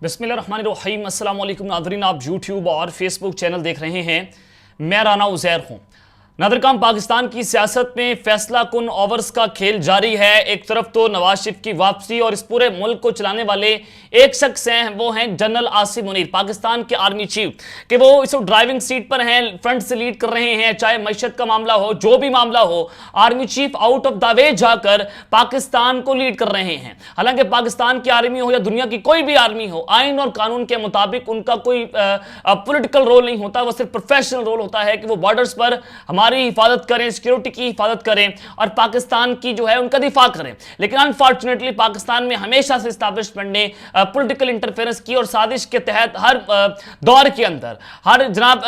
बिस्मिल्लाहिर्रहमानिर्रहीम। अस्सलाम वालेकुम नाज़रीन, आप यूट्यूब और फेसबुक चैनल देख रहे हैं। मैं राना उज़ैर हूँ। नाज़रीन, पाकिस्तान की सियासत में फैसला कुन ओवर्स का खेल जारी है। एक तरफ तो नवाज शरीफ की वापसी और इस पूरे मुल्क को चलाने वाले एक शख्स हैं, वो हैं जनरल आसिम मुनीर, पाकिस्तान के आर्मी चीफ, कि वो इस ड्राइविंग सीट पर हैं, फ्रंट से लीड कर रहे हैं। चाहे मैशत का मामला हो, जो भी मामला हो, army chief out of the way जाकर पाकिस्तान को लीड कर रहे हैं। हालांकि पाकिस्तान की आर्मी हो या दुनिया की कोई भी आर्मी हो, आइन और कानून के मुताबिक उनका कोई पॉलिटिकल रोल नहीं होता। वो सिर्फ प्रोफेशनल रोल होता है कि वो बॉर्डर्स पर हमारी हिफाजत करें, सिक्योरिटी की हिफाजत करें और पाकिस्तान की जो है उनका दिफा करें। लेकिन अनफॉर्चुनेटली पाकिस्तान में हमेशा से एस्टैब्लिशमेंट ने पॉलिटिकल इंटरफेरेंस की और साजिश के तहत हर दौर के अंदर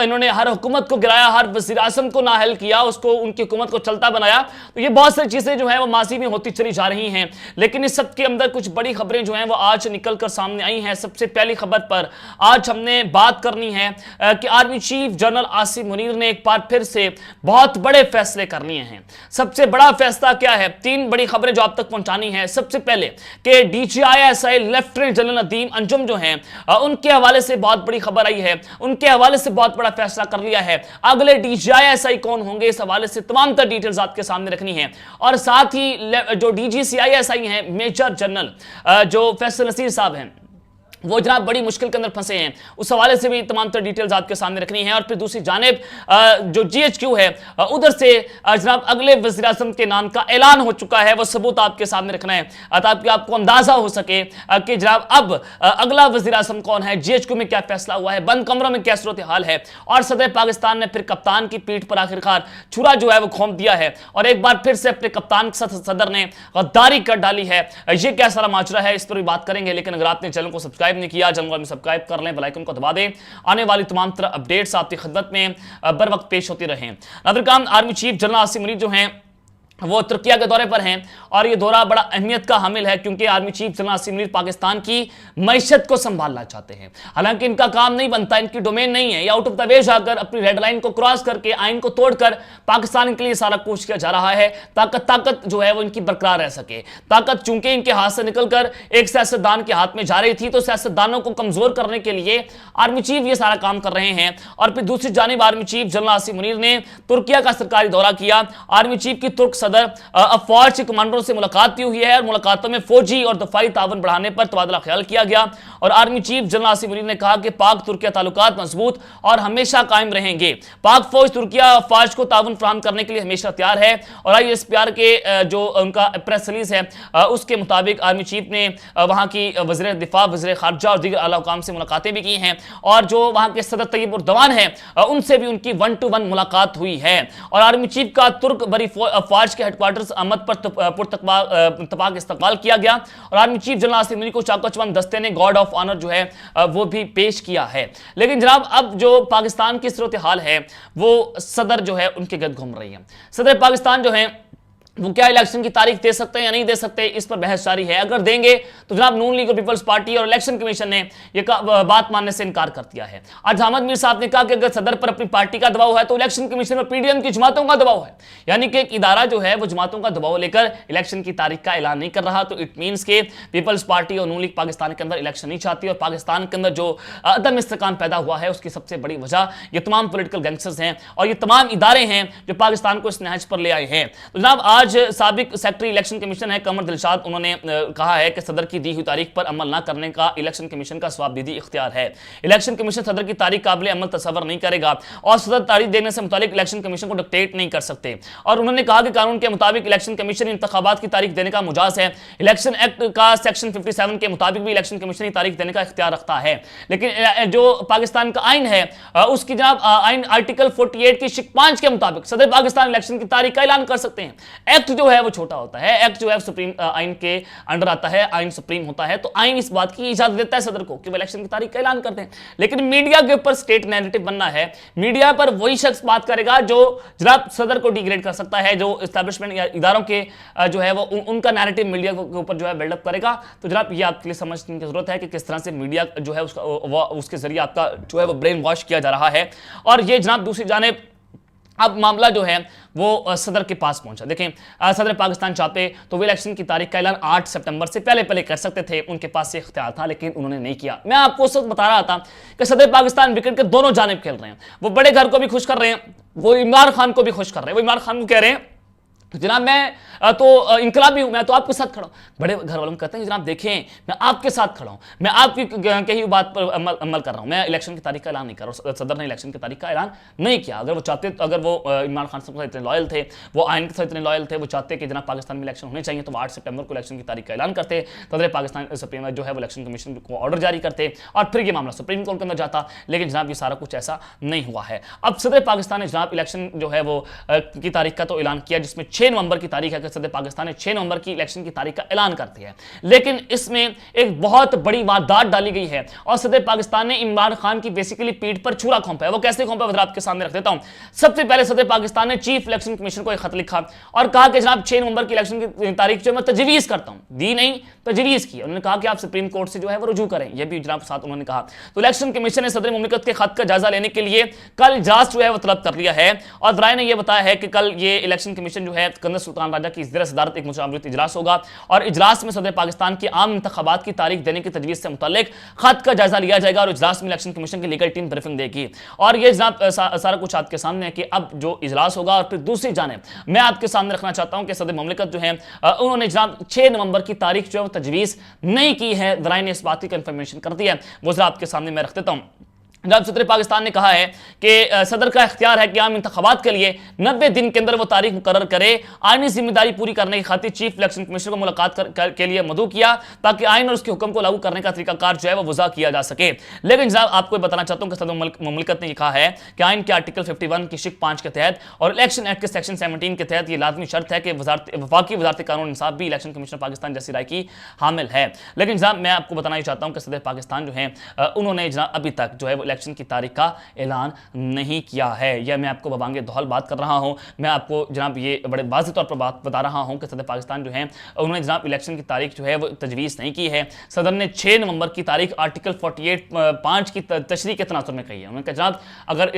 इन्होंने हर हुकूमत को गिराया, हर वज़ीर आज़म को नाअहल किया, उसको उनकी हुकूमत को चलता बनाया। तो ये बहुत सारी चीजें जो है वो माजी में होती चली जा रही हैं। लेकिन इस सब के अंदर कुछ बड़ी खबरें जो हैं वो आज निकल कर सामने आई हैं। सबसे पहली खबर पर आज हमने बात करनी है कि army chief general Asim Munir ने एक बार फिर से बहुत बड़े फैसले कर लिए हैं। सबसे बड़ा फैसला क्या है? तीन बड़ी खबरें जो आप तक पहुंचानी है। सबसे पहले कि DGISI lieutenant general Nadeem Anjum जो हैं, उनके हवाले से बहुत बड़ी खबर आई है, उनके हवाले से बहुत बड़ा फैसला कर लिया है। अगले DGISI कौन होंगे, इस हवाले से तमाम तर डिटेल्स आपके सामने रखनी है। और साथ ही जो DGCISI हैं, मेजर जनरल जो फैसल नसीर साहब हैं, वो जनाब बड़ी मुश्किल के अंदर फंसे हैं, उस हवाले से भी तमाम तर डिटेल्स आपके सामने रखनी है। और फिर दूसरी जानिब जो GHQ है, उधर से जनाब अगले वज़ीर आज़म के नाम का ऐलान हो चुका है, वो सबूत आपके सामने रखना है ताकि आपको अंदाजा हो सके कि जनाब अब अगला वज़ीर आज़म कौन है, GHQ में क्या फैसला हुआ है, बंद कमरों में क्या सूरत हाल है। और सदर पाकिस्तान ने फिर कप्तान की पीठ पर आखिरकार छुरा जो है वो घोंप दिया है और एक बार फिर से अपने कप्तान के साथ सदर ने गद्दारी कर डाली है। ये क्या सारा माजरा है, इस पर भी बात करेंगे। लेकिन अगर आपने चैनल को सब्सक्राइब नहीं किया, चैनल में सब्सक्राइब कर लें, बेल आइकन को दबा दें। आने वाली तमाम तरह अपडेट्स आपकी खिदमत में बर वक्त पेश होती रहें। नाज़रीन, army chief general Asim Munir जो हैं वो तुर्किया के दौरे पर हैं और ये दौरा बड़ा अहमियत का हामिल है क्योंकि army chief general Asim Munir Pakistan की मईशत को संभालना चाहते हैं। हालांकि इनका काम नहीं बनता, इनकी डोमेन नहीं है। ये आउट ऑफ द वे जाकर अपनी रेड लाइन को क्रॉस करके, आइन को तोड़कर पाकिस्तान के लिए सारा कुछ किया जा रहा है। ताकत जो है वो इनकी बरकरार रह सके। ताकत चूंकि इनके हाथ से निकलकर एक सियासतदान के हाथ में जा रही थी, तो सियासतदानों को कमजोर करने के लिए आर्मी चीफ ये सारा काम कर रहे हैं। और फिर दूसरी जानिब army chief general Asim Munir ने तुर्किया का सरकारी दौरा किया। आर्मी चीफ की तुर्क सदर फौज के कमांडरों से मुलाकात भी हुई है और मुलाकातों में फौजी और दफाई तावन बढ़ाने पर तबादला ख्याल किया गया। और army chief general Asim Munir ने कहा कि पाक तुर्किया ताल्लुकात मजबूत और हमेशा कायम रहेंगे। पाक फौज तुर्किया फौज को तावन फराहम करने के लिए हमेशा तैयार है। और ISPR के जो उनका प्रेस रिलीज है, उसके मुताबिक आर्मी चीफ ने वहां की वज़ीर दिफा, वज़ीर खारजा और दीगर आला हुकाम से मुलाकातें भी की हैं। और जो वहां के सदर तैयब उर्दवान है, उनसे भी उनकी 1-to-1 मुलाकात हुई है। और आर्मी चीफ का तुर्क बरी फौज के हेडक्वार्टर अहमद पर पुरतपाक इस्तकबाल किया गया। और army chief general Asim Munir को चाको चबंद दस्ते ने गार्ड ऑफ ऑनर जो है वो भी पेश किया है। लेकिन जनाब अब जो पाकिस्तान की सूरत हाल है, वो सदर जो है उनके गर्द घूम रही है। सदर पाकिस्तान जो है वो क्या इलेक्शन की तारीख दे सकते हैं या नहीं दे सकते, इस पर बहस जारी है। अगर देंगे तो जनाब नून लीग और पीपल्स पार्टी और इलेक्शन कमीशन ने यह बात मानने से इनकार कर दिया है। आज अहमद मीर साहब ने कहा कि अगर सदर पर अपनी पार्टी का दबाव है तो इलेक्शन कमीशन पर PDM की जमातों का दबाव है। यानी कि एक इदारा जो है वो जमातों का दबाव लेकर इलेक्शन की तारीख का ऐलान नहीं कर रहा। तो इट मीन्स के पीपल्स पार्टी और नून लीग पाकिस्तान के अंदर इलेक्शन नहीं चाहती। और पाकिस्तान के अंदर जो अदम इस्तेकाम पैदा हुआ है, उसकी सबसे बड़ी वजह ये तमाम पोलिटिकल गैंगस्टर्स हैं और ये तमाम इदारे हैं जो पाकिस्तान को इस नहज पर ले आए हैं। तो जनाब आज साबिक सेक्रेटरी इलेक्शन कमीशन है कमर दिलशाद, उन्होंने कहा है कि सदर की दी हुई तारीख पर अमल न करने का इलेक्शन कमीशन का स्वाबदीदी इख्तियार है। इलेक्शन कमीशन सदर की तारीख काबिल अमल तस्वर नहीं करेगा और सदर तारीख देने से मुतालिक इलेक्शन कमीशन को डिक्टेट नहीं कर सकते। और उन्होंने कहा कि कानून के मुताबिक इलेक्शन कमीशन इंतखाबात की तारीख देने का मुजाज है। इलेक्शन एक्ट का सेक्शन 57 के मुताबिक भी इलेक्शन कमीशन तारीख देने का इख्तियार रखता है। लेकिन जो पाकिस्तान का आइन है, उसकी जनाब आइन आर्टिकल 48 की शिक 5 के मुताबिक सदर पाकिस्तान इलेक्शन की तारीख का ऐलान कर सकते हैं। एक्ट जो है वो छोटा होता है, एक्ट जो है सुप्रीम आइन के अंडर आता है, आइन सुप्रीम होता है। तो आइन इस बात की इजाजत देता है सदर को कि वो इलेक्शन की तारीख का ऐलान करते हैं। लेकिन मीडिया के ऊपर स्टेट नैरेटिव बनना है। मीडिया पर वही शख्स बात करेगा जो जनाब सदर को डिग्रेड कर सकता है, जो एस्टैब्लिशमेंट या इदारों के जो है वो उनका नैरेटिव मीडिया के ऊपर जो है बिल्डअप करेगा। तो जनाब ये आपके लिए समझने की जरूरत है कि किस तरह से मीडिया जो है उसके जरिए आपका जो है वो ब्रेन वॉश किया जा रहा है। और ये जनाब दूसरी जानिब अब मामला जो है वो सदर के पास पहुंचा। देखें, सदर पाकिस्तान चाहते तो वो इलेक्शन की तारीख का ऐलान 8 सितंबर से पहले पहले कर सकते थे, उनके पास ये इख्तियार था, लेकिन उन्होंने नहीं किया। मैं आपको उस वक्त बता रहा था कि सदर पाकिस्तान विकेट के दोनों जानिब खेल रहे हैं, वो बड़े घर को भी खुश कर रहे हैं, वो इमरान खान को भी खुश कर रहे हैं। वो इमरान खान को कह रहे हैं जनाब मैं तो इनकलाबी हूं, मैं तो आपके साथ खड़ा हूं। बड़े घर वालों कहते हैं जनाब देखें मैं आपके साथ खड़ा हूं, मैं आपकी कही बात पर अमल कर रहा हूं, मैं इलेक्शन की तारीख का ऐलान नहीं कर रहा हूं। सदर ने इलेक्शन की तारीख का ऐलान नहीं किया। अगर वो चाहते, अगर वो इमरान खान साहब इतने लॉयल थे, वो आइन के साथ इतने लॉयल थे, वो चाहते कि जनाब पाकिस्तान में इलेक्शन होने चाहिए, तो 8 सितंबर को इलेक्शन की तारीख का ऐलान करते, सदर पाकिस्तान सुप्रीम जो है वो इलेक्शन कमीशन को ऑर्डर जारी करते और फिर ये मामला सुप्रीम कोर्ट के अंदर जाता। लेकिन जनाब ये सारा कुछ ऐसा नहीं हुआ है। अब सदर पाकिस्तान ने जनाब इलेक्शन जो है वो की तारीख का तो ऐलान किया, जिसमें 6 नवंबर की तारीख है। सदर पाकिस्तान ने 6 नवंबर की इलेक्शन की तारीख का ऐलान करती है, लेकिन इसमें एक बहुत बड़ी वारदात डाली गई है और सदर पाकिस्तान ने इमरान खान की बेसिकली पीठ पर छुरा घोंपा है। वो कैसे घोंपा है आपके सामने रख देता हूं। सबसे पहले सदर पाकिस्तान ने चीफ इलेक्शन कमीशन को एक खत लिखा और कहा कि जनाब 6 नवंबर की इलेक्शन की तारीख जो मैं तजवीज करता हूं, दी नहीं तजवीज की। उन्होंने कहा कि आप सुप्रीम कोर्ट से जो है वो रुजू करें, यह भी जनाब साथ उन्होंने कहा। तो इलेक्शन कमीशन ने सदर मुमलिकत के खत का जायजा लेने के लिए कल इजलास जो है वो तलब कर लिया है और राय ने यह बताया है कि कल ये इलेक्शन कमीशन जो है कंदर सुल्तान राजा की ज़ेर सदारत एक मुशावरती इजलास होगा और इजलास में सदर पाकिस्तान की आम इंतखाबात की तारीख देने की तजवीज़ से मुताल्लिक खत का जायजा लिया जाएगा और इजलास में इलेक्शन कमीशन की लीगल टीम ब्रीफिंग देगी। और ये जनाब सारा कुछ आपके सामने है कि अब जो इजलास होगा। और फिर दूसरी जानिब मैं आपके सामने रखना चाहता हूं कि सदर मुमलिकत जो है उन्होंने जनाब 6 नवंबर की तारीख जो है वो तजवीज़ नहीं की है। दराई ने इस बात की कंफर्मेशन कर दी है, वो जरा आपके सामने मैं रख देता हूं। जब सदर पाकिस्तान ने कहा है कि सदर का इख्तियार है कि आम इंतखाबात के लिए 90 दिन के अंदर वो तारीख मुकर्रर करे। आईनी जिम्मेदारी पूरी करने की खातिर चीफ इलेक्शन कमीशनर को मुलाकात के लिए मदऊ किया ताकि आइन और उसके हुक्म को लागू करने का तरीकाकार जो है वो वज़ा किया जा सके। लेकिन जनाब आपको बताना चाहता हूं कि सदर मुमलिकत ने कहा है कि आइन के आर्टिकल 51 की शिक 5 के तहत और इलेक्शन एक्ट के सेक्शन 17 के तहत ये लाजमी शर्त है कि वफाकी वजारत कानून इंसाफ भी इलेक्शन कमीशन पाकिस्तान जैसी राय की हामिल है। लेकिन जनाब मैं आपको बताना चाहता हूं कि सदर पाकिस्तान जो है उन्होंने जनाब अभी तक जो है इलेक्शन की तारीख का ऐलान नहीं किया है। यह मैं आपको बबांगे दौहल बात कर रहा हूं। मैं आपको जनाब ये बड़े वाज़ेह तौर पर बात बता रहा हूं कि सदर पाकिस्तान जो है उन्होंने जनाब इलेक्शन की तारीख जो है वो तजवीज़ नहीं की है। सदर ने 6 नवंबर की तारीख आर्टिकल 48(5) की तशरीह के तनासुर में कही है। उन्होंने कहा जनाब अगर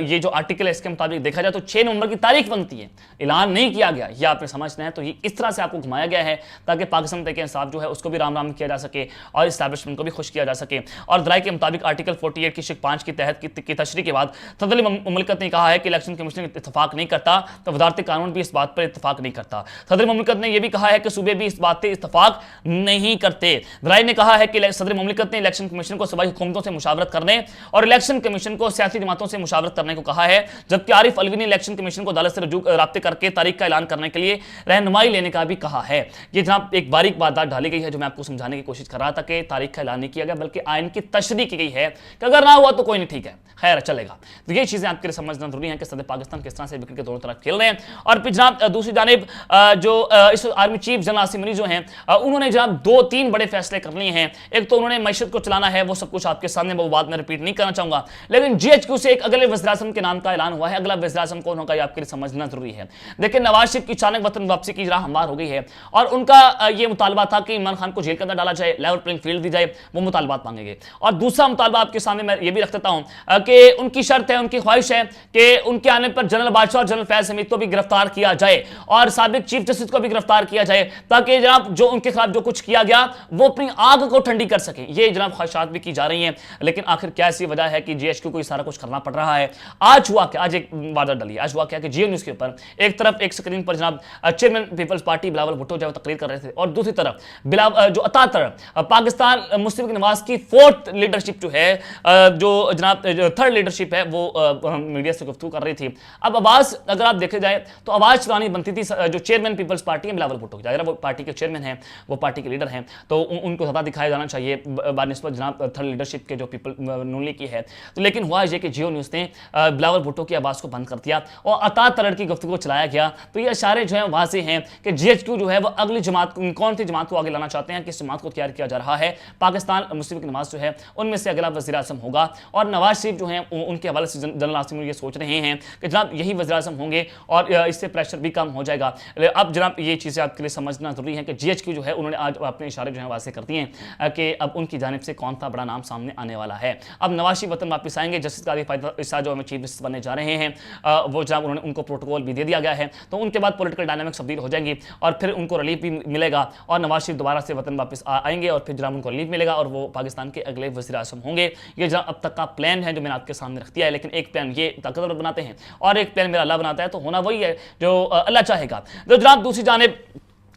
ये जो आर्टिकल है इसके मुताबिक देखा जाए तो 6 नवंबर की तारीख बनती है, ऐलान नहीं किया गया। यह आपने समझना है। तो ये इस तरह से आपको घुमाया गया है ताकि पाकिस्तान तहरीक इंसाफ जो है उसको भी राम राम किया जा सके और इस्टेब्लिशमेंट को भी खुश किया जा सके। और दराई के मुताबिक आर्टिकल 48 की शिक 5 के तहत की तशरीह के बाद सदर मुमलिकत ने कहा है कि इलेक्शन कमीशन इत्तफाक नहीं करता तो वजारत कानून भी इस बात पर इत्तफाक नहीं करता। सदर मुमलिकत ने यह भी कहा है कि सूबे भी इस बात पर इत्तफाक नहीं करते। दराई ने कहा है कि सदर मुमलिकत ने इलेक्शन कमीशन को सूबाई हुकूमतों से मुशावरत करने और इलेक्शन कमीशन को सियासी जमातों से मुशावरत करने को कहा है, जबकि आरिफ अलवी ने इलेक्शन कमीशन को अदालत से राब्ते करके तारीख का ऐलान करने के लिए रहनुमाई लेने का भी कहा है। ये जनाब एक बारीक बात डाली गई है जो मैं आपको समझाने की कोशिश कर रहा था कि तारीख का ऐलान नहीं किया गया बल्कि आइन की तशरीह की गई है कि अगर ना हुआ तो कोई नहीं, ठीक है, खैर चलेगा। तो ये चीजें आपके लिए समझना जरूरी है कि सदर पाकिस्तान किस तरह से विकेट के दोनों तरफ खेल रहे हैं। और फिर जनाब दूसरी जानिब जो इस army chief general Asim money जो हैं उन्होंने जनाब 2-3 बड़े फैसले कर लिए हैं। एक तो उन्होंने मैशत को चलाना है, वो सब कुछ आपके सामने, वो बात मैं रिपीट नहीं करना चाहूंगा। लेकिन GHQ से एक अगले वज़ीर-ए-आज़म के नाम का ऐलान हुआ है। अगला वज़ीर-ए-आज़म कौन होगा ये आपके लिए समझना जरूरी है। देखिए नवाज शरीफ की अचानक वतन वापसी की राह हमवार हो गई है और उनका ये मुतालबा था कि इमरान खान को जेल के अंदर डाला जाए, लेवल प्लेइंग फील्ड दी जाए, वो मुतालबात मांगेंगे। और दूसरा मुतालबा आपके सामने मैं ये भी रख देता हूं कि उनकी शर्त है, उनकी ख्वाहिश है कि उनके आने पर जनरल बादशाह और जनरल फैज हमीद को भी गिरफ्तार किया जाए और साबिक चीफ जस्टिस को भी गिरफ्तार किया जाए ताकि जनाब जो उनके खिलाफ जो कुछ किया गया वो अपनी आग को ठंडी कर सके। ये जनाब ख्वाहिशात भी की जा रही हैं। लेकिन आखिर क्या ऐसी वजह है कि GHQ को ये सारा कुछ करना पड़ रहा है? आज हुआ क्या, आज एक वारदात डली, आज हुआ क्या कि जियो न्यूज़ के ऊपर एक तरफ एक स्क्रीन पर जनाब chairman peoples party Bilawal Bhutto जो तकरीर कर रहे थे और दूसरी तरफ जो अतातर पाकिस्तान मुस्लिम लीग नवाज की 4th लीडरशिप जो है जो जनाब 3rd लीडरशिप है वो मीडिया से गुफ्तगू कर रही थी। अब आवाज अगर आप देखे जाए तो आवाज चलानी बनती थी जो चेयरमैन पीपल्स पार्टी है बिलावल भुट्टो की। अगर वो पार्टी के चेयरमैन हैं, वो पार्टी के लीडर हैं, तो उनको ज़्यादा दिखाया जाना चाहिए बानिस्बत जनाब 3rd लीडरशिप के जो पीपल नून लीग की है। तो लेकिन हुआ ये कि जियो न्यूज़ ने बिलावल भुट्टो की आवाज़ को बंद कर दिया और अतातर की गुफ्तगू चलाया गया। तो ये इशारे जो है वाज़ेह हैं कि GHQ जो है वो अगली जमात कौन सी जमात को आगे लाना चाहते हैं, किस जमात को तैयार किया जा रहा है। पाकिस्तान मुस्लिम लीग नवाज जो है उनमें से अगला वज़ीर-ए-आज़म होगा और नवाज शरीफ जो हैं उनके हवाले से जनरल आसिम ये सोच रहे हैं कि जनाब यही वज़ीर आज़म होंगे और इससे प्रेशर भी कम हो जाएगा। अब जनाब ये चीज़ें आपके लिए समझना जरूरी है कि GHQ जो है उन्होंने आज अपने इशारे जो है वाज़े कर दिए हैं कि अब उनकी जानिब से कौन सा बड़ा नाम सामने आने वाला है। अब नवाज शरीफ वतन वापस आएंगे, जस्टिस कादी फायदा ईसा जो हमें चीफ जस्टिस बनने जा रहे हैं वो जनाब उन्होंने उनको प्रोटोकॉल भी दे दिया गया है, तो उनके बाद पॉलिटिकल डायनामिक्स तब्दील हो जाएंगी और फिर उनको रिलीफ भी मिलेगा और नवाज शरीफ दोबारा से वतन वापस आएंगे और फिर जनाब उनको रिलीफ मिलेगा और वो पाकिस्तान के अगले वज़ीर आज़म होंगे। ये जनाब अब तक का प्लान है जो मैंने आपके सामने रख दिया है, लेकिन एक प्लान ये ताकतवर बनाते हैं और एक प्लान मेरा अल्लाह बनाता है, तो होना वही है जो अल्लाह चाहेगा। तो जनाब दूसरी जानिब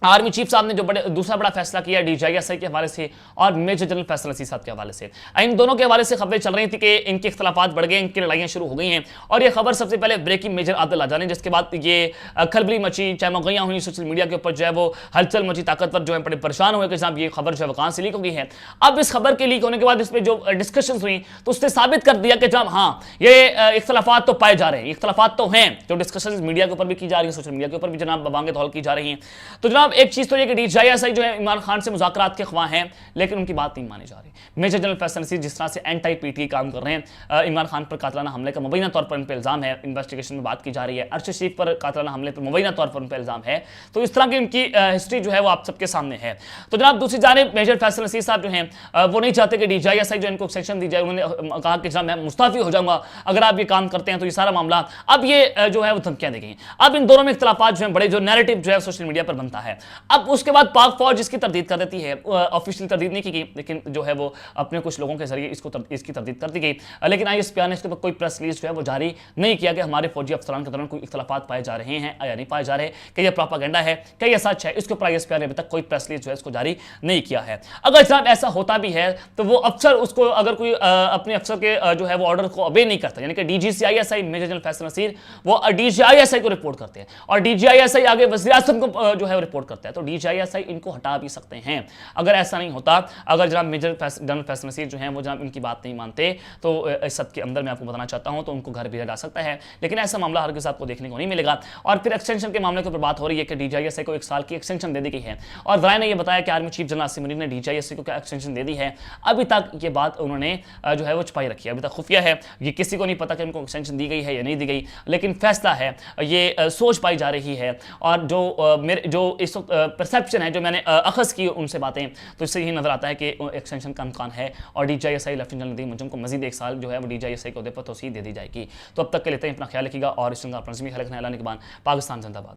आर्मी चीफ साहब ने जो दूसरा बड़ा फैसला किया DGISI के हवाले से और मेजर जनरल फैसल नसीर साहब के हवाले से, इन दोनों के हवाले से खबरें चल रही थी कि इनके इख्तलाफात बढ़ गए, इनकी लड़ाइयां शुरू हो गई हैं और ये खबर सबसे पहले ब्रेकिंग मेजर आदिल आ जाने, जिसके बाद ये खलबली मची, चमगैयां हुई सोशल मीडिया के ऊपर जो है वो हलचल मची, ताकतवर जो है बड़े परेशान हुए कि साहब ये खबर जो है कहाँ से लीक हो गई है। अब इस खबर के लीक होने के बाद इस पर जो डिस्कशन हुई तो उसने साबित कर दिया कि जनाब हाँ ये इख्तलाफात तो पाए जा रहे हैं, इख्तलाफात तो हैं, जो डिस्कशन मीडिया के ऊपर भी की जा रही है, सोशल मीडिया के ऊपर भी जनाब बांगे तौल की जा रही हैं। तो जनाब एक चीज़ तो ये कि DGISI जो है इमरान खान से मुज़ाकरात के ख्वाह हैं, लेकिन उनकी बात नहीं मानी जा रही। मेजर जनरल फैसल नसीर जिस तरह से एंटी-PT काम कर रहे हैं, इमरान खान पर कातलाना हमले का मुबैना तौर पर उन पर इल्ज़ाम है, इन्वेस्टिगेशन में बात की जा रही है, अरशद शरीफ पर कातलाना हमले पर मुबैना तौर पर उन पर इल्ज़ाम है, तो इस तरह की उनकी हिस्ट्री जो है वो आप सबके सामने है। तो जनाब दूसरी जानिब मेजर फैसल नसीर साहब जो हैं वो नहीं चाहते कि DGISI जो इनको एक्सटेंशन दी जाए। उन्होंने कहा कि जनाब मैं मुस्ताफ़ी हो जाऊँगा अगर आप ये काम करते हैं, तो ये सारा मामला अब ये जो है वो धमकियाँ दी गई। अब इन दोनों में इख्तलाफात जो है बड़े, जो नैरेटिव जो है सोशल मीडिया पर बनता है। अब उसके बाद पाक फौज इसकी तरदीद कर देती है, ऑफिशियल तरदीद नहीं की गई, लेकिन जो है वो अपने कुछ लोगों के जरिए इसकी तरदीद कर दी गई, लेकिन ISPR ने इसके ऊपर कोई प्रेस रिलीज जो है वो जारी नहीं किया कि हमारे फौजी अफसरान के दौरान कोई इख्तलाफात पाए जा रहे हैं या नहीं पाए जा रहे, कि यह प्रोपागेंडा है, कि यह सच है। इसके ऊपर ISPR ने अभी तक कोई प्रेस रिलीज जो है इसको जारी नहीं किया है। अगर जनाब ऐसा होता भी है तो वो अफसर उसको अगर कोई अपने अफसर के जो है वो ऑर्डर को अबे नहीं करता, यानी कि DGCISI major general Faisal Naseer वो DGISI को रिपोर्ट करते हैं और DGISI आगे वज़ीर आज़म को जो है रिपोर्ट करता है, तो DGISI इनको हटा भी सकते हैं। अगर ऐसा नहीं होता, अगर जनाब मेजर जनरल फैसल नसीर जो हैं वो जनाब इनकी बात नहीं मानते, तो इस सब के अंदर मैं आपको बताना चाहता हूं तो उनको घर भेजा जा सकता है, लेकिन ऐसा मामला हरगिज़ आपको देखने को नहीं मिलेगा। और फिर एक्सटेंशन के मामले के ऊपर बात हो रही है कि DGISI को 1 साल की एक्सटेंशन दे दी गई है और ज़राए ने यह बताया कि army chief general Asim Munir ने DGISI को क्या एक्सटेंशन दे दी है। अभी तक ये बात उन्होंने जो है वो छुपाई रखी है, अभी तक खुफिया है, ये किसी को नहीं पता कि उनको एक्सटेंशन दी गई है या नहीं दी गई, लेकिन फैसला है ये सोच पाई जा रही है। और जो इस परसेप्शन है जो मैंने अखज़ की उनसे बातें, तो इससे यही नजर आता है कि एक्सटेंशन का इम्कान है और DGISI लेफ्टिनेंट जनरल नदीम मुंजम को मजीद 1 साल जो है वो DGISI के अहदे पर तौसीह दे दी जाएगी। तो अब तक के लिए अपना ख्याल रखिएगा और इस अपना ख्याल रखना पाकिस्तान जिंदाबाद।